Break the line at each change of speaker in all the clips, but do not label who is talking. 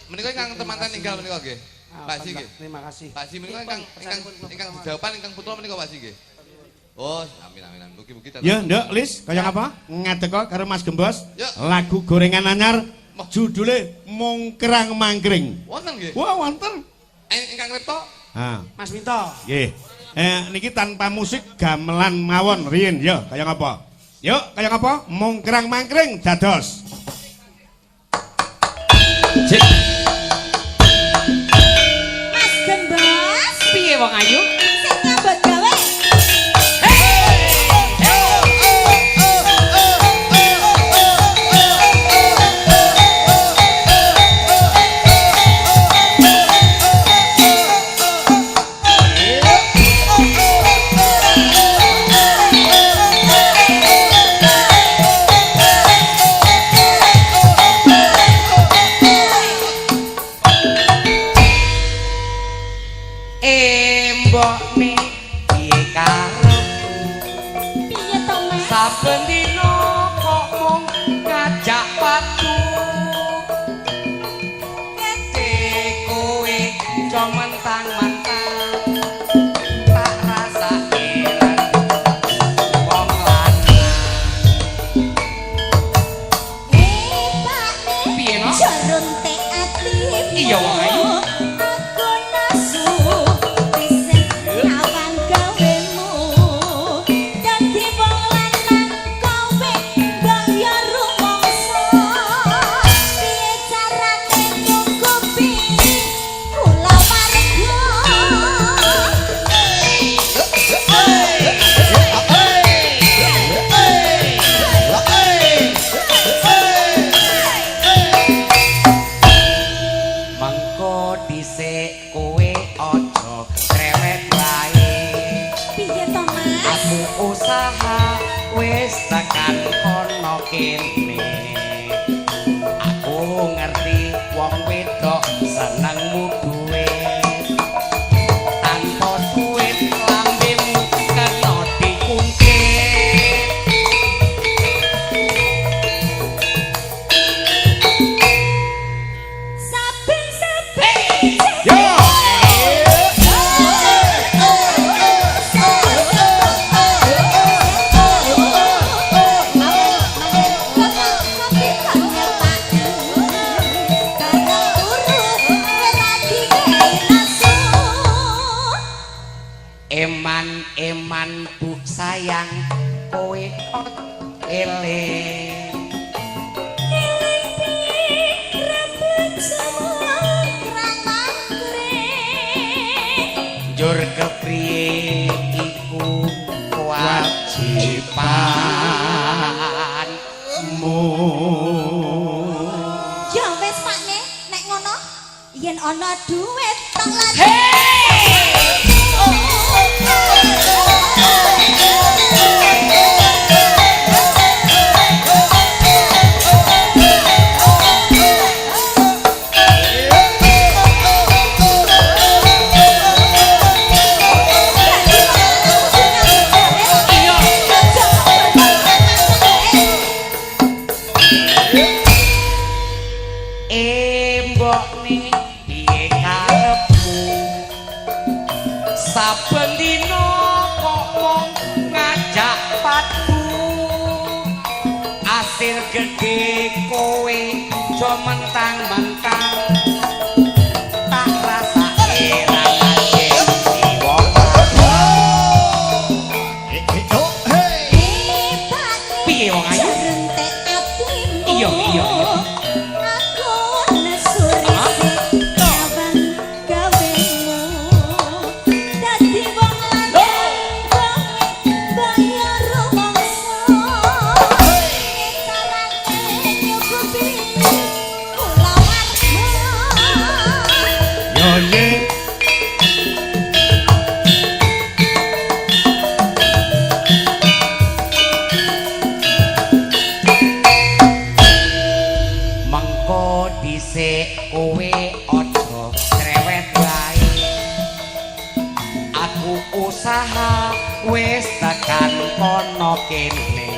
Menika ingkang temanten ninggal menika nggih. Pak Si nggih.
Terima kasih.
Pak Si menika ingkang jawaban ingkang putra menika Pak Si nggih. Oh, amin. Mugi-mugi tenan.
Ya, Nduk, Lis, kaya apa? Ngadeka karo Mas Gembos.
Ya.
Lagu gorengan anyar judule Mungkrang Mangkring.
Wonten nggih.
Wah, wonten.
Ingkang repto.
Ha.
Mas Minto.
Nggih. Niki tanpa musik gamelan mawon riyin ya, kaya ngapa? Yuk, kaya ngapa? Mungkrang Mangkring dados.
Cek.
Mas Gembos.
Piye wong ayu?
Sing nyambut gawe.
Mbokne piye karep
Piye to, Mas?
saben dina kok mung ngajak padu ngene kowe aja mentang-mentang tak rasa ilang wong lanang
Pak
piye no
Jarum tek ati.
Iya, wong ayu.
Aku nesu wis nyawang gawemu. Dadi wong lanang kowe bayar rumangsa. Piye carane nyukupi kula warga?
mengko dhisik kowe aja krewet wae
Piye to, Mas?
aku usaha wis tekan kono kene aku ngerti wong wedok senengmu duit tanpa duit lambemu kena dikuntit
Saben-saben
Yo.
eman bu sayang kowe eling njur kepriye iku kewajibanmu
Ya wis Pak nek ngono yen ana duit tak lagi.
mbokne piye karepmu saben dina kok mung ngajak padu asil gede kowe aja mentang-mentang tak rasa irang aja wong piye wong ayu iya dhisik kowe aja krewet wae aku usaha wis tekan kono kene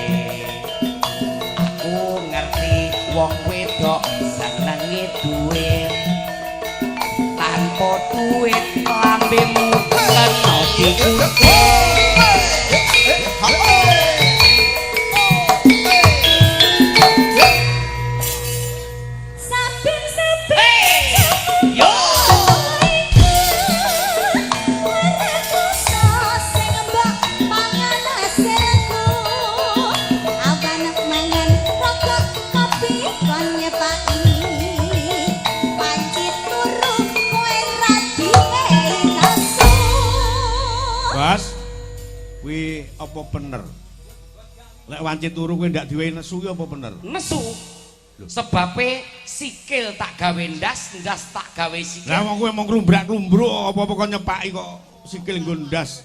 aku ngerti wong wedok senenge duit duit lambemu kena dikunci.
Bas, kuwi apa bener? Lek wanci turu kuwi ndak diwehi nesu ki apa bener?
Nesu. Sebabe sikil tak gawe ndas, ndas tak gawe sikil.
Lah wong kuwi mung ngrumbrak-lumbruk apa-apa kok nyepaki kok sikil nggo ndas.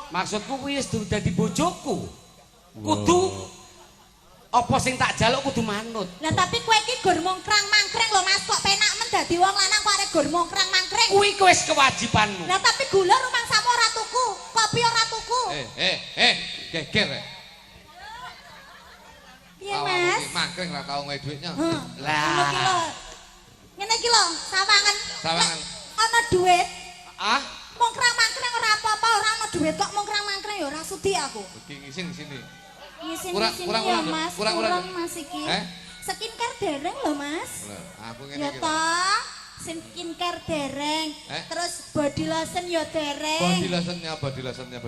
Maksudku kuwi wis durung dadi bojoku. Kudu apa sing tak jaluk kudu manut.
Lah tapi kowe iki gur mongkrang-mangkreng lho Mas, kok penak men dadi wong lanang kok arek gur mongkrang-mangkreng.
Kuwi wis kewajibanmu.
Lah tapi gula rumang sama ora tuku, kopi ora tuku.
Geger.
Piye Mas?
Mangkring ra tau nggawe duitnya.
Lah.
Ngene iki lho, sawangan.
Sawangan.
Ana duit.
Ah,
Mongkrang-mangkreng ora apa-apa, ora ana duit kok mongkrang-mangkreng ya ora sudi aku.
Iki ngisin di sini.
Ngisin
Kurang,
ya
kurang,
Mas,
kurang.
Mas iki.
Eh?
Skincare dereng lho Mas.
Lah, aku ngene
Ya
iki.
toh, skincare dereng. Terus body lotion ya dereng.
Body lotion ya.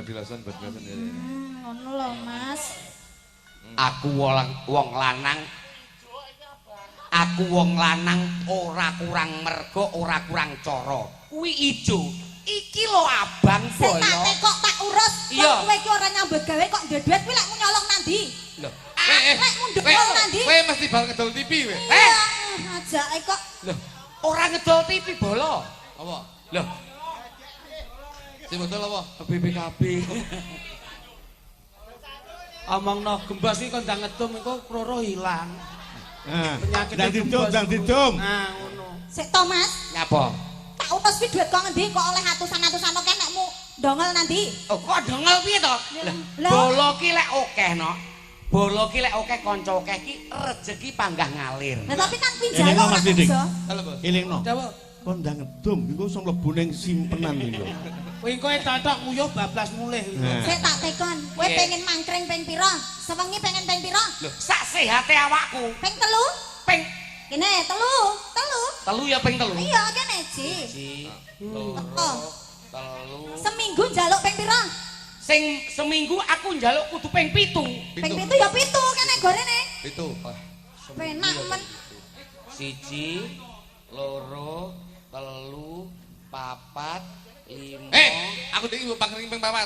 Ngono lho Mas.
aku wong lanang. Aku wong lanang ora kurang mergo, ora kurang cara. Kuwi ijo. Iki lho abang
Sing tak
boyo.
kok tak urus.
Iya.
Kowe iki ora nyambut gawe kok ndek duit kuwi lek mu nyolong nandi.
Lho,
Lek mu ndekol nandi.
Kowe mesti bal ngedol TV kowe.
Ajake kok
lho, ora ngedol TV bolo.
Apa?
Lho,
Sing betul apa?
BPKB. Omongno gembas iki kon ndang ngedum iku kroro ilang.
Nah,
Penyakit
ndang didum.
Nah, ngono.
sik to Mas.
Nyapa?
Tak urus ki duit kok ngendi kok oleh atusan-atusan oke nek mu ndongel nandi.
Oh, kok dongel piye to?
Lah.
Bolo ki lek akeh no. Bolo ki lek akeh kanca akeh ki rejeki panggah ngalir.
Nah tapi kan kuwi
Ini
jaluk
kok Mas
ora
Didik.
iso.
Halo, Bos.
Ilingno.
Coba.
Kon ndang ngedum iku iso mlebu ning simpenan iki lho.
Kowe kowe tatok nguyuh bablas mulih.
Nah.
Sik tak tekon, kowe
Nggih.
pengen mangkring ping pira? Sewengi pengen ping pira?
Lho, sak sehate awakku.
Ping telu?
Ping
Kene telu.
telu ya ping telu.
Iya kene Ji.
Siji,
Oh,
telu.
seminggu njaluk ping pira?
Sing seminggu aku njaluk kudu ping 7.
Ping 7 ya 7 kene gorene.
Itu.
Penak men.
Siji, loro, telu, papat, lima.
Aku iki mbok pangkring ping 4.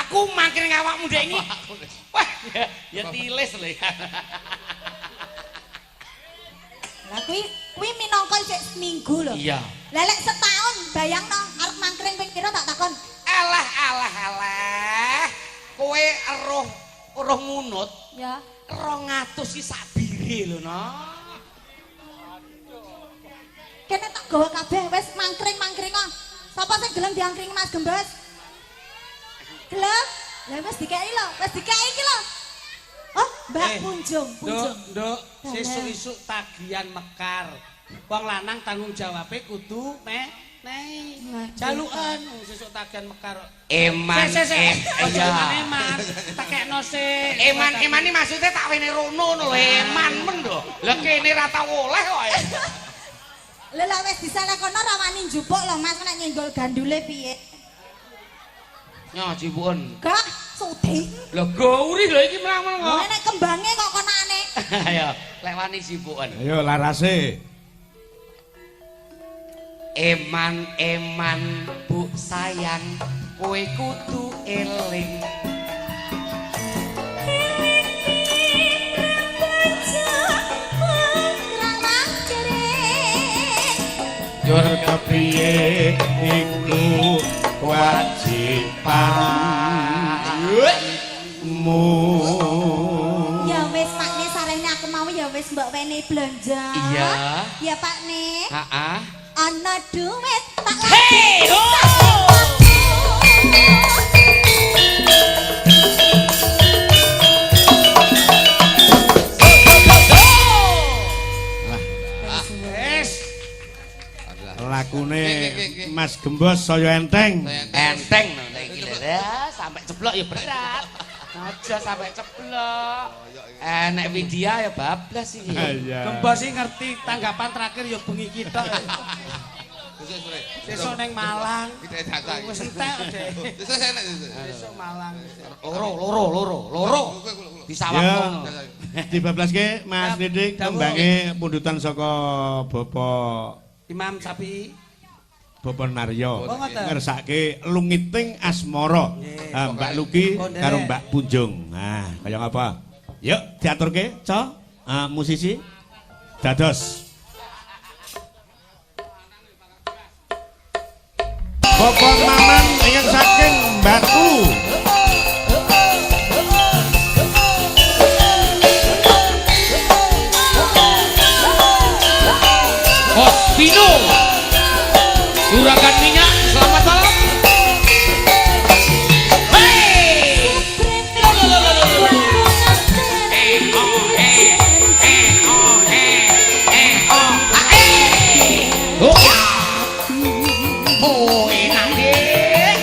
Aku mangkring awakmu dek iki. Wah, ya tilis lho.
Lah kuwi minangka sik seminggu lho.
Iya.
Lah lek setahun bayangno arep mangkring ping pira tak takon.
Alah. Kowe eruh ngunut
Ya.
200 ki sabire lho, no.
Kene tak gawa kabeh wis mangkring kok. Sapa sing gelem diangkring Mas Gembes? Gelem? Lah wis dikeki lho, wis dikeki iki lho. Oh, Mbak Punjung.
Nduk, sesuk-esuk tagihan mekar. Wong lanang tanggung jawabe kudu jalukan sesuk tagihan mekar.
Eman.
Iya.
Iya.
Eman. Takekno sik.
Eman iki maksudnya tak wene rono lho, eman men lho. Lah kene ra tau oleh kok.
Lha lek wis diselekono ra wani njupuk lho Mas nek nyenggol gandule piye?
Nyo jipun.
Gak sudi.
Lho gauri lho iki menang
Lah
kok.
nek kembange kok konane.
Ayo, lek wani sipuken.
Ayo larase.
Eman Bu sayang, kowe kudu eling.
Jur kepiye iku kewajibanmu.
Ya wis Pakne sarene aku mau ya wis mbok wene blanja.
Iya.
Ya Pakne.
Heeh.
Ana duit tak
Hei, ho!
lakune
Nggih.
Mas Gembos saya enteng.
Enteng lho nek iki lho. Ya, sampai ceblok ya berat. Aja sampai ceblok. Nek Widya ya bablas iki.
Iya.
Gembos iki ngerti tanggapan terakhir ya bengi kita.
Besok sore.
Sesuk ning Malang.
Kita jatah.
Wis entek, Dek.
Besok saya enak.
Besok Malang.
Loro.
Ya,
Disawakno.
dibablaske Mas
Ya,
Didik
dawuh.
tembange pundutan saka Bapak
Imam Sapi.
Bapak Naryo
Oh, ngoten.
ngersake lungiting asmara.
Nggih.
Ah, Mbak Luki
Oh, nderek.
karo Mbak Punjung. Nah, kaya apa? Yuk diaturke, Co. Musisi dados Bapak Maman ingkang saking Batu.
Hospino. Juragan minyak, selamat malam. Hei! Oh ya. Oh, enak deh.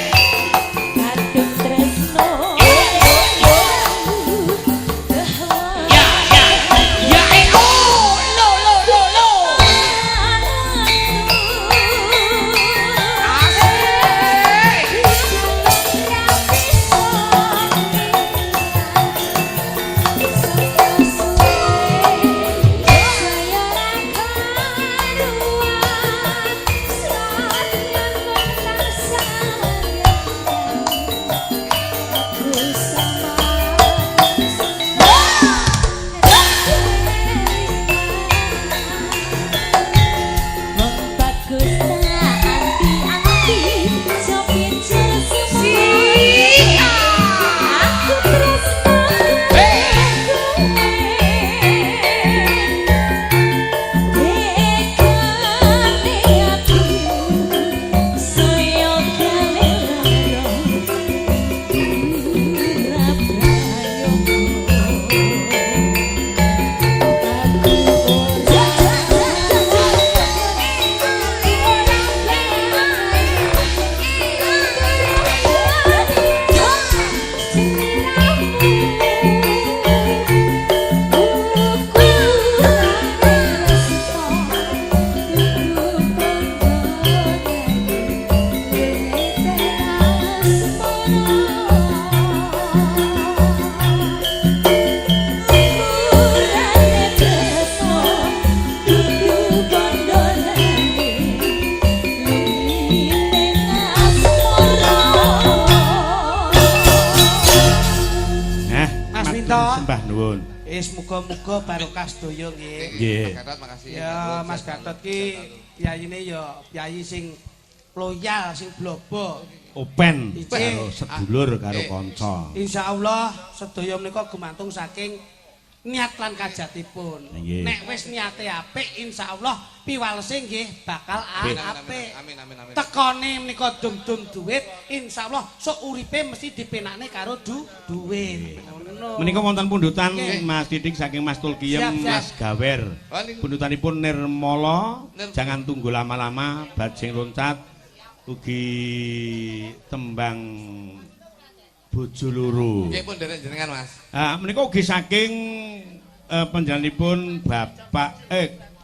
Ya, oh, lo.
Sembah nuwun.
Muga-muga barokah sedaya nggih.
Nggih.
Mas Gatot makasih.
Ya Mas Gatot ki piyayine ya piyayi sing loyal, sing blobo.
Open
Iji.
karo sedulur karo kanca.
Insyaallah sedaya menika gumantung saking niat lan kajatipun.
Nggih.
Nek wis niate apik insyaallah piwalese nggih bakal apik.
Amin.
Tekone menika dum-dum duit insyaallah sok uripe mesti dipenakne karo duit. Ngono.
Menika wonten pundutan
Nggih.
Mas Didik saking Mas Tulkiem,
Siap, siap.
Mas Gawer.
Oh, niku.
Pundutanipun Nirmala, jangan tunggu lama-lama, bajing loncat, ugi tembang bojo loro.
Nggih pun derek jenengan Mas.
Menika ugi saking panjenenganipun Bapak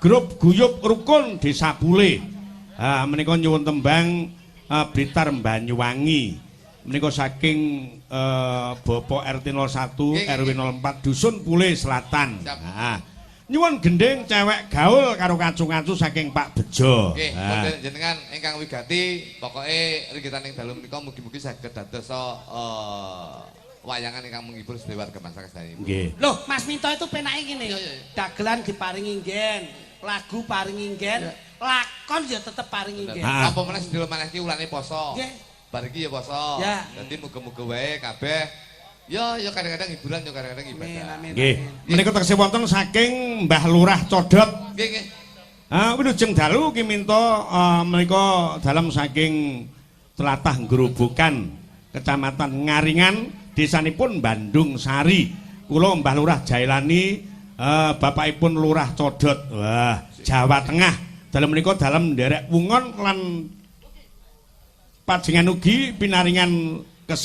grup guyub rukun Desa Pule. Menika nyuwun tembang Blitar Banyuwangi. Menika saking Bapak RT 01 RW 04 Dusun Pule Selatan. Nyuwun gendeng cewek gaul karo kacu-kacu saking Pak Bejo.
Nggih, pun derek jenengan ingkang wigati, pokoke rigitaning dalu menika mugi-mugi saged dados wayangan ingkang menghibur sedaya warga bangsa Kesani.
Nggih.
Loh, Mas Minto itu penake ngene.
Iya.
Dagelan diparingi nggen, lagu paringi nggen, lakon ya tetep paringi nggen.
Apa meneh sedaya maneh ki ulane poso.
Nggih.
Bar iki ya poso.
Ya.
Dadi muga-muga wae kabeh ya kadang-kadang hiburan ya kadang-kadang
Amin,
ibadah.
amin.
Nggih.
amin.
Menika teksih wonten saking Mbah Lurah Codot.
Nggih.
Wilujeng dalu ki minta menika dalam saking tlatah Grobogan, Kecamatan Ngaringan, desanipun Bandung Sari. Kula Mbah Lurah Jailani, bapakipun Lurah Codot. Wah, Jawa Tengah. Dalam menika dalam nderek wungon lan pajenengan ugi pinaringan